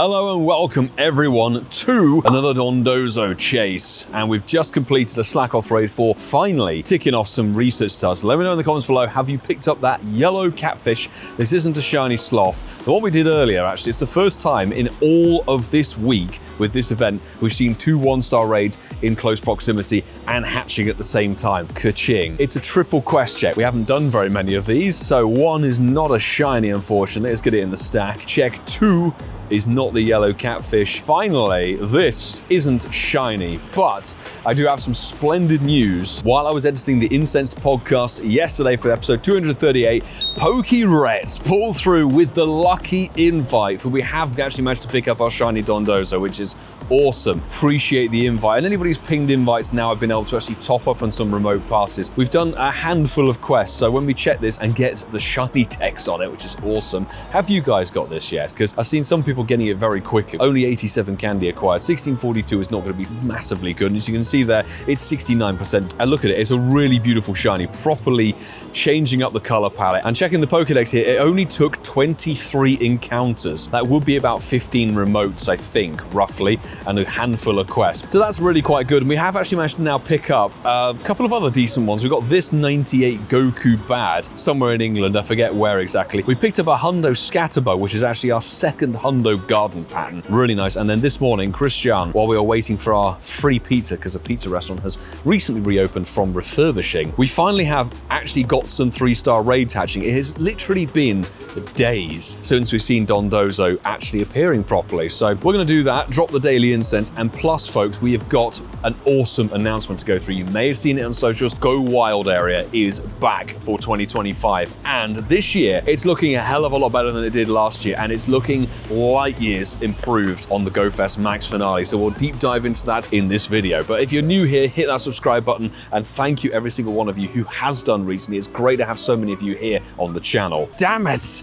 Hello and welcome everyone to another Dondozo chase. And we've just completed a Slack Off raid for finally ticking off some research tasks. Let me know in the comments below, have you picked up that yellow catfish? This isn't a shiny sloth. The one we did earlier, actually, it's the first time in all of this week with this event, we've seen two 1-star raids in close proximity and hatching at the same time. Ka-ching. It's a triple quest check. We haven't done very many of these, so 1 is not a shiny, unfortunately. Let's get it in the stack. Check 2 is not the yellow catfish. Finally, this isn't shiny, but I do have some splendid news. While I was editing the Incensed podcast yesterday for episode 238, PokeRets pulled through with the lucky invite, for we have actually managed to pick up our Shiny Dondozo, which is awesome. Appreciate the invite. And anybody who's pinged invites now, I've been able to actually top up on some remote passes. We've done a handful of quests, so when we check this and get the shiny text on it, which is awesome. Have you guys got this yet? Because I've seen some people getting it very quickly. Only 87 candy acquired. 1642 is not going to be massively good. And as you can see there, it's 69%. And look at it, it's a really beautiful shiny, properly changing up the color palette. And checking the Pokedex here, it only took 23 encounters. That would be about 15 remotes, I think, roughly, and a handful of quests. So that's really quite good. And we have actually managed to now pick up a couple of other decent ones. We've got this 98 Goku Bad somewhere in England. I forget where exactly. We picked up a Hundo Scatterbug, which is actually our second Hundo garden pattern. Really nice. And then this morning, Christian, while we were waiting for our free pizza, because a pizza restaurant has recently reopened from refurbishing, we finally have actually got some 3-star raids hatching. It has literally been days since we've seen Dondozo actually appearing properly. So we're going to do that, drop the daily incense, and plus, folks, we have got an awesome announcement to go through. You may have seen it on socials. Go Wild area is back for 2025. And this year, it's looking a hell of a lot better than it did last year. And it's looking light years improved on the Go Fest Max finale. So we'll deep dive into that in this video. But if you're new here, hit that subscribe button. And thank you every single one of you who has done recently. It's great to have so many of you here on the channel. Damn it!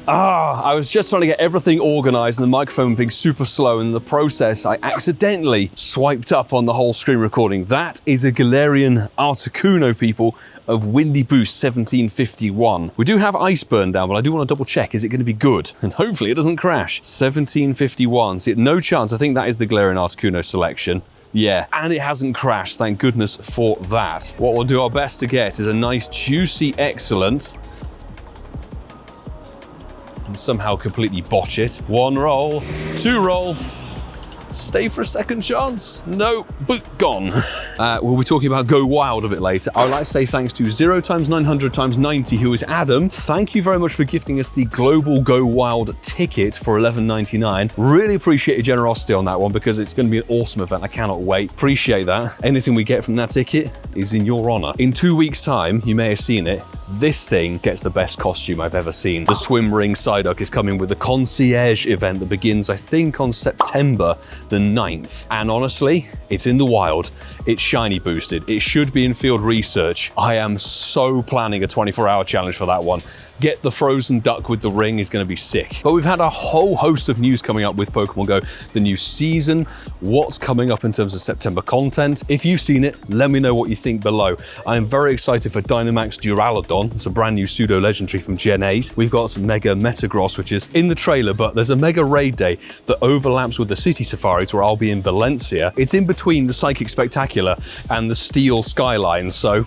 I was just trying to get everything organized and the microphone being super slow, and in the process, I accidentally swiped up on the whole screen recording. That is a Galarian Articuno, people, of Windy Boost 1751. We do have Iceburn down, but I do want to double check, is it going to be good? And hopefully it doesn't crash. 1751, see, no chance. I think that is the Galarian Articuno selection. Yeah, and it hasn't crashed, thank goodness for that. What we'll do our best to get is a nice, juicy, excellent, and somehow completely botch it. 1 roll, 2 roll, stay for a second chance. No, but gone. We'll be talking about Go Wild a bit later. I would like to say thanks to 0 times 900 times 90, who is Adam. Thank you very much for gifting us the Global Go Wild ticket for $11.99. Really appreciate your generosity on that one, because it's going to be an awesome event. I cannot wait. Appreciate that. Anything we get from that ticket is in your honor. In 2 weeks' time, you may have seen it, this thing gets the best costume I've ever seen. The Swim Ring Psyduck is coming with the Concierge event that begins, I think, on September the 9th. And honestly, it's in the wild. It's shiny boosted. It should be in field research. I am so planning a 24-hour challenge for that one. Get the frozen duck with the ring is going to be sick. But we've had a whole host of news coming up with Pokemon Go, the new season, what's coming up in terms of September content. If you've seen it, let me know what you think below. I am very excited for Dynamax Duraludon. It's a brand new pseudo legendary from Gen 8. We've got some Mega Metagross, which is in the trailer, but there's a Mega Raid Day that overlaps with the City Safaris, where I'll be in Valencia. It's in between the Psychic Spectacular and the Steel Skyline, so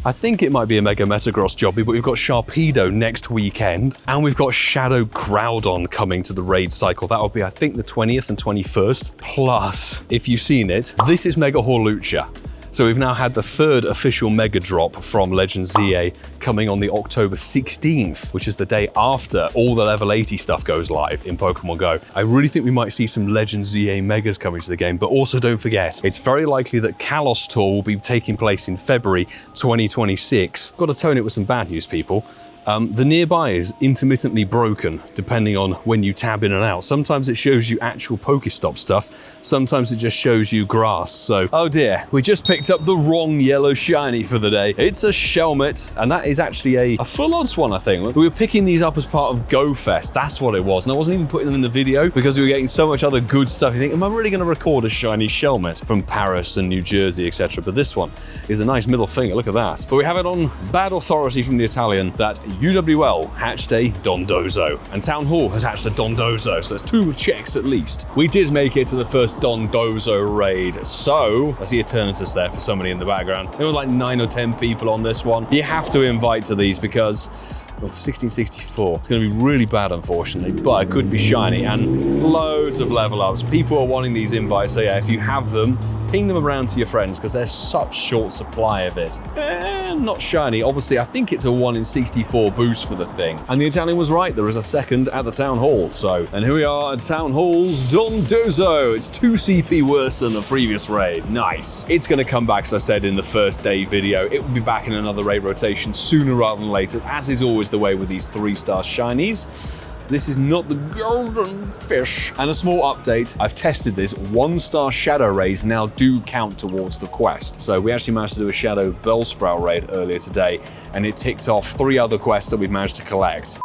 I think it might be a Mega Metagross jobby, but we've got Sharpedo next weekend, and we've got Shadow Groudon coming to the raid cycle. That'll be, I think, the 20th and 21st. Plus, if you've seen it, this is Mega Horlucha. So we've now had the 3rd official Mega Drop from Legend ZA coming on the October 16th, which is the day after all the level 80 stuff goes live in Pokemon Go. I really think we might see some Legend ZA Megas coming to the game, but also don't forget, it's very likely that Kalos Tour will be taking place in February 2026. Got to tone it with some bad news, people. The nearby is intermittently broken, depending on when you tab in and out. Sometimes it shows you actual Pokestop stuff, sometimes it just shows you grass, so... Oh dear, we just picked up the wrong yellow shiny for the day. It's a Shelmet, and that is actually a full odds one, I think. We were picking these up as part of Go Fest, that's what it was, and I wasn't even putting them in the video because we were getting so much other good stuff. You think, am I really going to record a shiny Shelmet from Paris and New Jersey, etc.? But this one is a nice middle finger, look at that. But we have it on bad authority from the Italian that UWL hatched a Dondozo, and Town Hall has hatched a Dondozo, so there's 2 checks at least. We did make it to the first Dondozo raid, so I see Eternatus there for somebody in the background. There were like 9 or 10 people on this one. You have to invite to these because 1664. It's going to be really bad, unfortunately, but it could be shiny and loads of level ups. People are wanting these invites, so yeah, if you have them, ping them around to your friends because there's such short supply of it. Not shiny. Obviously, I think it's a 1 in 64 boost for the thing. And the Italian was right. There is a second at the Town Hall. So, and here we are at Town Hall's Dondozo. It's 2 CP worse than the previous raid. Nice. It's going to come back, as I said in the first day video. It will be back in another raid rotation sooner rather than later, as is always the way with these 3-star shinies. This is not the golden fish. And a small update, I've tested this. 1-star shadow rays now do count towards the quest. So we actually managed to do a shadow Bellsprout raid earlier today, and it ticked off 3 other quests that we've managed to collect.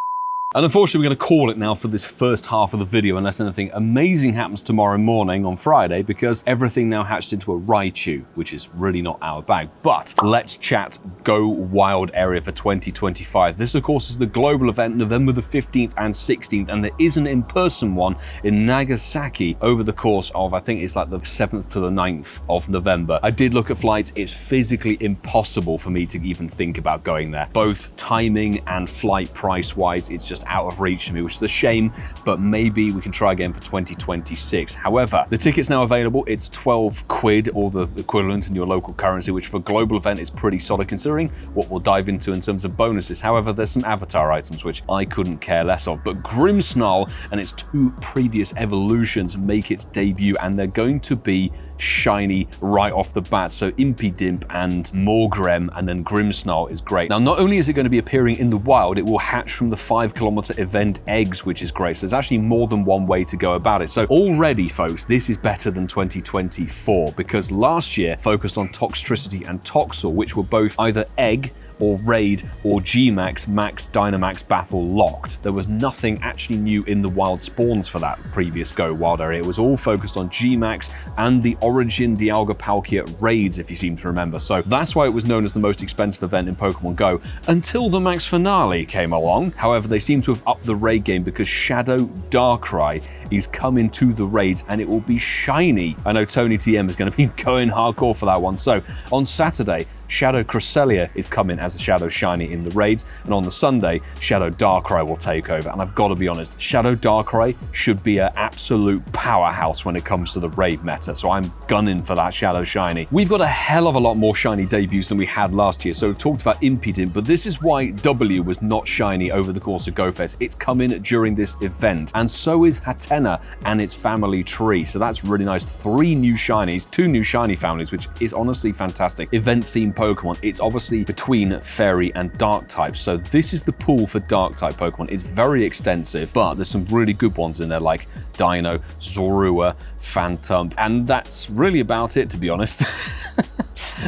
And unfortunately, we're going to call it now for this first half of the video unless anything amazing happens tomorrow morning on Friday, because everything now hatched into a Raichu, which is really not our bag. But let's chat Go Wild area for 2025. This, of course, is the global event, November the 15th and 16th, and there is an in-person one in Nagasaki over the course of, I think it's like the 7th to the 9th of November. I did look at flights. It's physically impossible for me to even think about going there. Both timing and flight price-wise, it's just out of reach for me, which is a shame, but maybe we can try again for 2026. However, the ticket's now available. It's 12 quid, or the equivalent in your local currency, which for a global event is pretty solid considering what we'll dive into in terms of bonuses. However, there's some avatar items which I couldn't care less of, but Grimmsnarl and its 2 previous evolutions make its debut, and they're going to be shiny right off the bat. So Impidimp and Morgrem and then Grimmsnarl is great. Now, not only is it going to be appearing in the wild, it will hatch from the 5-kilometer event eggs, which is great. So there's actually more than one way to go about it. So already, folks, this is better than 2024, because last year focused on Toxtricity and Toxel, which were both either egg or Raid or Gmax Max Dynamax Battle locked. There was nothing actually new in the wild spawns for that previous Go Wild area. It was all focused on Gmax and the Origin Dialga Palkia raids, if you seem to remember. So that's why it was known as the most expensive event in Pokemon Go until the Max Finale came along. However, they seem to have upped the raid game because Shadow Darkrai is coming to the raids and it will be shiny. I know Tony TM is going to be going hardcore for that one. So on Saturday, Shadow Cresselia is coming as a Shadow Shiny in the raids, and on the Sunday, Shadow Darkrai will take over. And I've got to be honest, Shadow Darkrai should be an absolute powerhouse when it comes to the raid meta, so I'm gunning for that Shadow Shiny. We've got a hell of a lot more shiny debuts than we had last year, so we talked about Impidimp, but this is why W was not shiny over the course of GoFest. It's coming during this event, and so is Hatena and its family tree, so that's really nice. 3 new shinies, 2 new shiny families, which is honestly fantastic. Event-themed Pokemon. It's obviously between Fairy and Dark types, so this is the pool for Dark type Pokemon. It's very extensive, but there's some really good ones in there like Dino, Zorua, Phantom, and that's really about it, to be honest.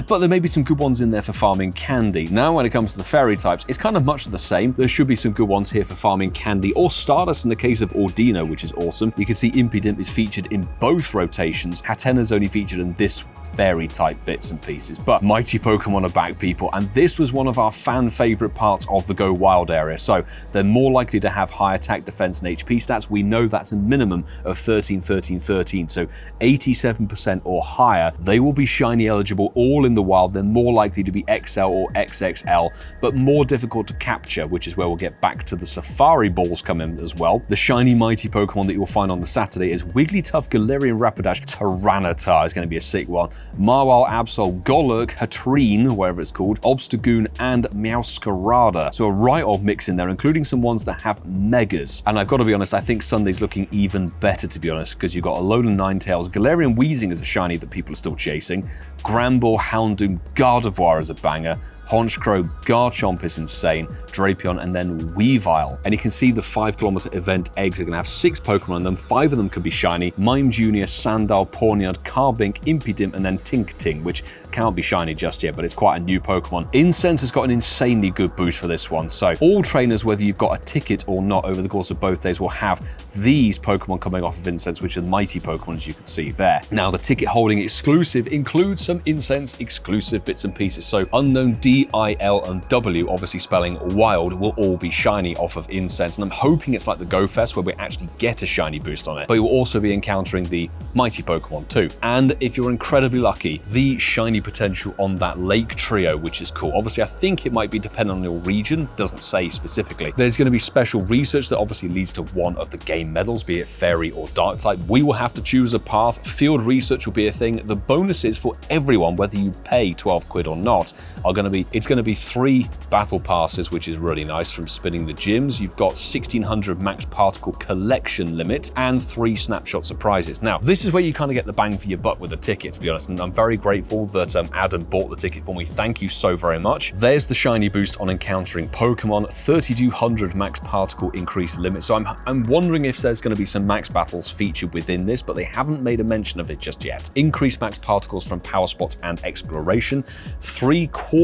But there may be some good ones in there for farming candy. Now, when it comes to the fairy types, it's kind of much the same. There should be some good ones here for farming candy or Stardust in the case of Ordino, which is awesome. You can see Impidimp is featured in both rotations. Hatena's only featured in this fairy type bits and pieces, but mighty Pokemon are back, people, and this was one of our fan favorite parts of the Go Wild area. So they're more likely to have high attack, defense, and HP stats. We know that's a minimum of 13, 13, 13, so 87% or higher. They will be shiny eligible all in the wild. They're more likely to be XL or XXL, but more difficult to capture, which is where we'll get back to the Safari Balls come in as well. The shiny mighty Pokemon that you'll find on the Saturday is Wigglytuff, Galarian, Rapidash, Tyranitar is going to be a sick one. Marwile, Absol, Golurk, Hatrine, whatever it's called, Obstagoon, and Meowscarada. So a right old mix in there, including some ones that have Megas. And I've got to be honest, I think Sunday's looking even better, to be honest, because you've got Alolan Ninetales, Galarian Weezing is a shiny that people are still chasing, Granbull, Houndoom, Gardevoir is a banger, Honchkrow, Garchomp is insane, Drapion, and then Weavile. And you can see the 5-kilometer event eggs are going to have 6 Pokemon in them. 5 of them could be shiny. Mime Jr., Sandile, Pawniard, Carbink, Impidimp, and then Tinkating, which can't be shiny just yet, but it's quite a new Pokemon. Incense has got an insanely good boost for this one. So all trainers, whether you've got a ticket or not over the course of both days, will have these Pokemon coming off of Incense, which are the mighty Pokemon, as you can see there. Now, the ticket holding exclusive includes some Incense exclusive bits and pieces. So Unknown D D, I, L, and W, obviously spelling wild, will all be shiny off of incense. And I'm hoping it's like the Go Fest where we actually get a shiny boost on it, but you'll also be encountering the mighty Pokemon too. And if you're incredibly lucky, the shiny potential on that lake trio, which is cool. Obviously, I think it might be dependent on your region, doesn't say specifically. There's going to be special research that obviously leads to one of the game medals, be it fairy or dark type. We will have to choose a path. Field research will be a thing. The bonuses for everyone, whether you pay 12 quid or not, are going to be, it's going to be 3 battle passes, which is really nice from spinning the gyms. You've got 1600 max particle collection limit and 3 snapshot surprises. Now, this is where you kind of get the bang for your buck with the ticket, to be honest, and I'm very grateful that Adam bought the ticket for me. Thank you so very much. There's the shiny boost on encountering Pokemon, 3200 max particle increase limit. So I'm wondering if there's going to be some max battles featured within this, but they haven't made a mention of it just yet. Increased max particles from power spots and exploration, 3/4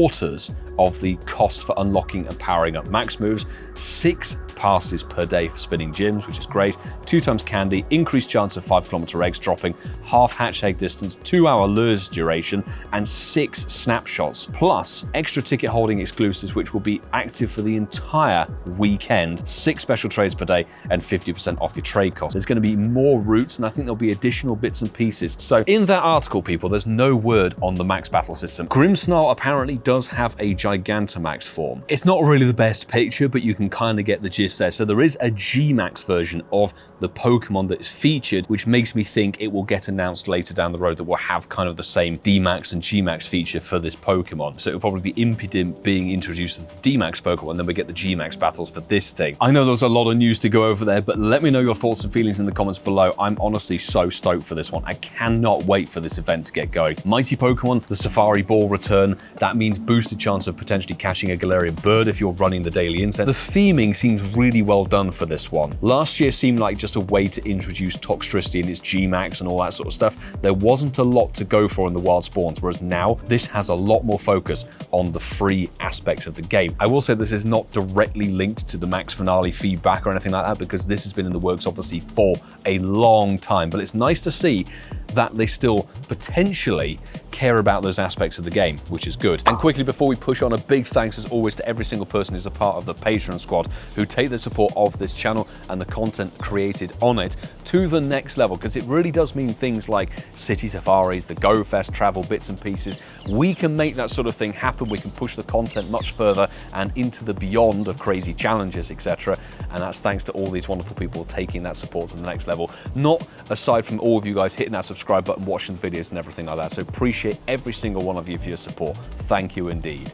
of the cost for unlocking and powering up max moves, 6 passes per day for spinning gyms, which is great, 2 times candy, increased chance of 5km eggs dropping, half hatch egg distance, 2-hour lures duration, and 6 snapshots, plus extra ticket holding exclusives, which will be active for the entire weekend, 6 special trades per day, and 50% off your trade cost. There's going to be more routes, and I think there'll be additional bits and pieces. So in that article, people, there's no word on the max battle system. Grimmsnarl apparently does have a Gigantamax form. It's not really the best picture, but you can kind of get the gist there. So there is a G-Max version of the Pokemon that is featured, which makes me think it will get announced later down the road that will have kind of the same D-Max and G-Max feature for this Pokemon. So it'll probably be Impidimp being introduced as the D-Max Pokemon, and then we get the G-Max battles for this thing. I know there's a lot of news to go over there, but let me know your thoughts and feelings in the comments below. I'm honestly so stoked for this one. I cannot wait for this event to get going. Mighty Pokemon, the Safari Ball return. That means boosted chance of potentially catching a Galarian bird if you're running the daily incense. The theming seems really well done for this one. Last year seemed like just a way to introduce Toxtricity and its G-Max and all that sort of stuff. There wasn't a lot to go for in the wild spawns, whereas now this has a lot more focus on the free aspects of the game. I will say this is not directly linked to the Max Finale feedback or anything like that, because this has been in the works obviously for a long time, but it's nice to see that they still potentially care about those aspects of the game, which is good. And quickly before we push on, a big thanks as always to every single person who's a part of the Patreon squad who take the support of this channel and the content created on it to the next level, because it really does mean things like city safaris, the Go Fest travel bits and pieces. We can make that sort of thing happen. We can push the content much further and into the beyond of crazy challenges, etc. And that's thanks to all these wonderful people taking that support to the next level. Not aside from all of you guys hitting that subscribe button, watching the videos and everything like that. So appreciate every single one of you for your support. Thank you indeed.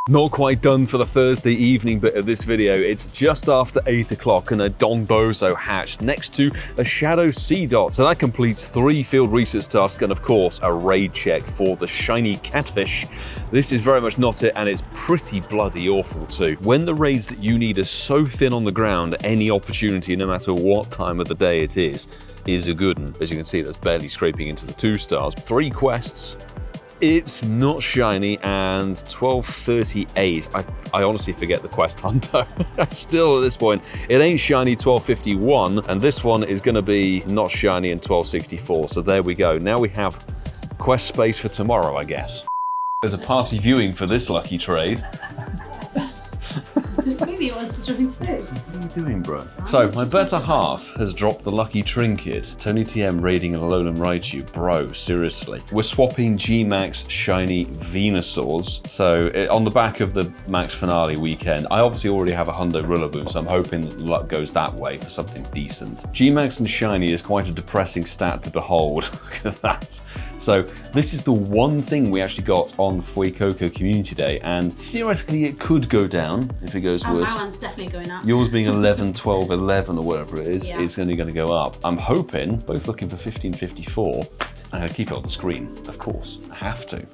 Not quite done for the Thursday evening bit of this video. It's just after 8 o'clock and a Dondozo hatched next to a Shadow Seedot. So that completes 3 field research tasks and of course a raid check for the shiny catfish. This is very much not it, and it's pretty bloody awful too. When the raids that you need are so thin on the ground, any opportunity, no matter what time of the day it is a good one. As you can see, that's barely scraping into the 2 stars. 3 quests. It's not shiny, and 1238. I honestly forget the quest hunter. Still at this point, it ain't shiny 1251, and this one is going to be not shiny in 1264. So there we go. Now we have quest space for tomorrow, I guess. There's a party viewing for this lucky trade. Maybe it was to join too. What are you doing, bro? So, my better half has dropped the lucky trinket. Tony TM raiding an Alolan Raichu. Bro, seriously. We're swapping G-Max Shiny Venusaurs. So, on the back of the Max Finale weekend, I obviously already have a Hundo Rillaboom, so I'm hoping that luck goes that way for something decent. G-Max and Shiny is quite a depressing stat to behold. Look at that. So, this is the one thing we actually got on Fuecoco Community Day, and theoretically it could go down if it goes worse. My one's definitely going up. Yours being 11, 12, 11 or whatever it is, yeah. It's only going to go up. I'm hoping, both looking for 1554. I'm going to keep it on the screen, of course. I have to.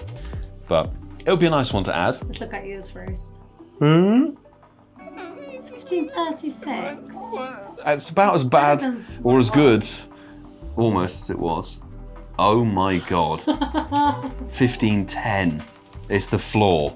But it'll be a nice one to add. Let's look at yours first. 1536. It's about as bad or as good, almost, as it was. Oh my god. 1510. It's the floor.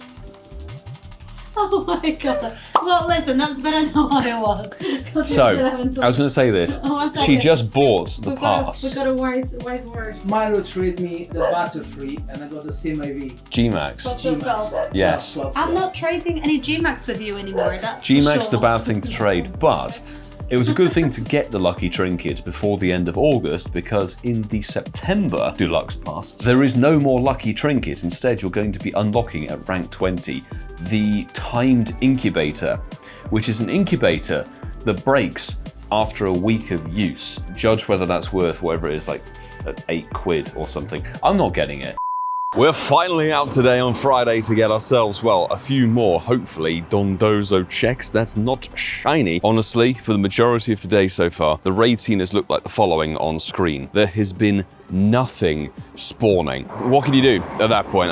Oh my god. Well, listen, that's better than what it was. So, I was going to say this. She just bought the pass. We got a wise word. Milo treated me the Butterfree and I got the same IV. Gmax. Gmax. Yes. I'm not trading any Gmax with you anymore. That's Gmax for is sure. a bad thing to trade, but it was a good thing to get the lucky trinkets before the end of August, because in the September Deluxe Pass, there is no more lucky trinkets. Instead, you're going to be unlocking at rank 20 the timed incubator, which is an incubator that breaks after a week of use. Judge whether that's worth whatever it is, like £8 or something. I'm not getting it. We're finally out today on Friday to get ourselves, well, a few more, hopefully, Dondozo checks. That's not shiny. Honestly, for the majority of today so far, the raid scene has looked like the following on screen. There has been nothing spawning. What can you do at that point?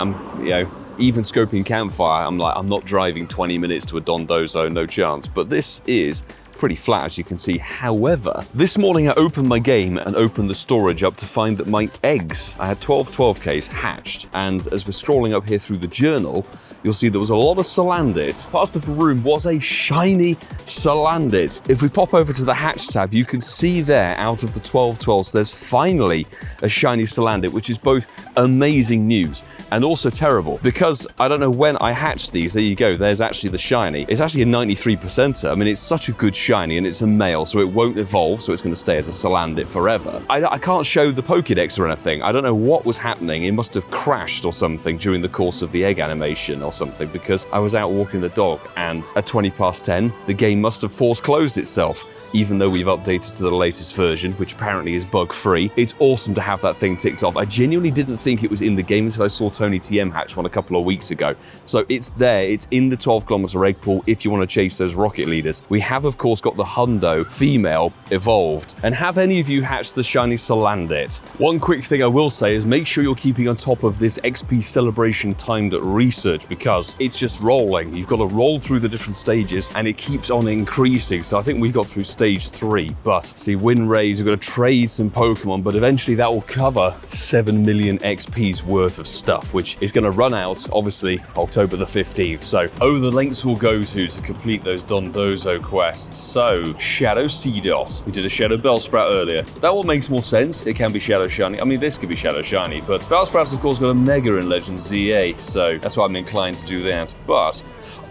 Even scoping campfire, I'm like, I'm not driving 20 minutes to a Dondozo, no chance. But this is pretty flat, as you can see. However, this morning I opened my game and opened the storage up to find that my eggs, I had 12 12Ks hatched, and as we're scrolling up here through the journal, you'll see there was a lot of Salandit. Part of the room was a shiny Salandit. If we pop over to the hatch tab, you can see there, out of the 12 12s, there's finally a shiny Salandit, which is both amazing news and also terrible, because I don't know when I hatched these. There you go, there's actually the shiny. It's actually a 93%er. I mean, it's such a good shiny, and it's a male, so it won't evolve, so it's going to stay as a Salandit forever. I can't show the Pokédex or anything. I don't know what was happening. It must have crashed or something during the course of the egg animation or something, because I was out walking the dog, and at 20 past 10, the game must have force closed itself, even though we've updated to the latest version, which apparently is bug-free. It's awesome to have that thing ticked off. I genuinely didn't think it was in the game until I saw Tony TM hatch one a couple of weeks ago. So it's there, it's in the 12-kilometer egg pool if you want to chase those rocket leaders. We have, of course, got the Shundo female evolved. And have any of you hatched the shiny Salandit? One quick thing I will say is make sure you're keeping on top of this XP celebration timed research, because it's just rolling. You've got to roll through the different stages and it keeps on increasing. So I think we got through stage 3, but see, win raise, we've got to trade some Pokemon, but eventually that will cover 7 million XP's worth of stuff, which is going to run out, obviously, October the 15th. So over the lengths we'll go to complete those Dondozo quests. So Shadow Seedot. We did a Shadow Bellsprout earlier. That one makes more sense. It can be Shadow Shiny. I mean, this could be Shadow Shiny, but Bellsprout's of course got a Mega in Legend ZA, so that's why I'm inclined to do that. But,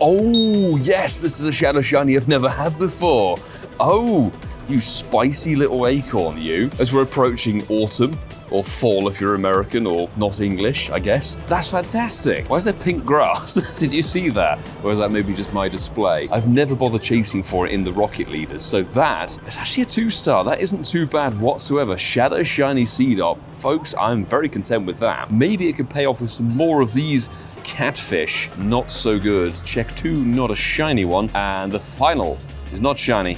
oh yes, this is a Shadow Shiny I've never had before. Oh, you spicy little acorn, you. As we're approaching autumn, or fall if you're American or not English, I guess. That's fantastic. Why is there pink grass? Did you see that? Or is that maybe just my display? I've never bothered chasing for it in the rocket leaders, so that is actually a 2-star. That isn't too bad whatsoever. Shadow Shiny Seedot. Folks, I'm very content with that. Maybe it could pay off with some more of these catfish. Not so good. Check 2, not a shiny one. And the final is not shiny.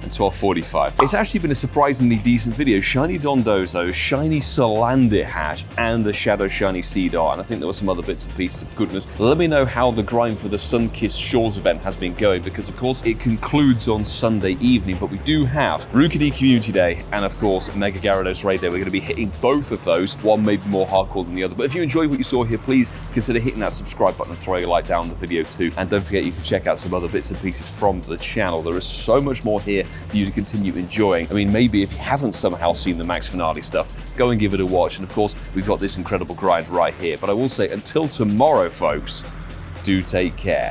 And 12:45. It's actually been a surprisingly decent video. Shiny Dondozo, Shiny Salandit hatch, and the Shadow Shiny Seedot, and I think there were some other bits and pieces of goodness. Let me know how the grind for the Sunkissed Shores event has been going, because of course it concludes on Sunday evening, but we do have Rookie Community Day and of course Mega Gyarados Raid Day. We're going to be hitting both of those. One may be more hardcore than the other, but if you enjoyed what you saw here, please consider hitting that subscribe button and throwing a like down the video too. And don't forget, you can check out some other bits and pieces from the channel. There is so much more here for you to continue enjoying. I mean, maybe if you haven't somehow seen the Max Finale stuff, go and give it a watch. And of course, we've got this incredible grind right here. But I will say, until tomorrow, folks, do take care.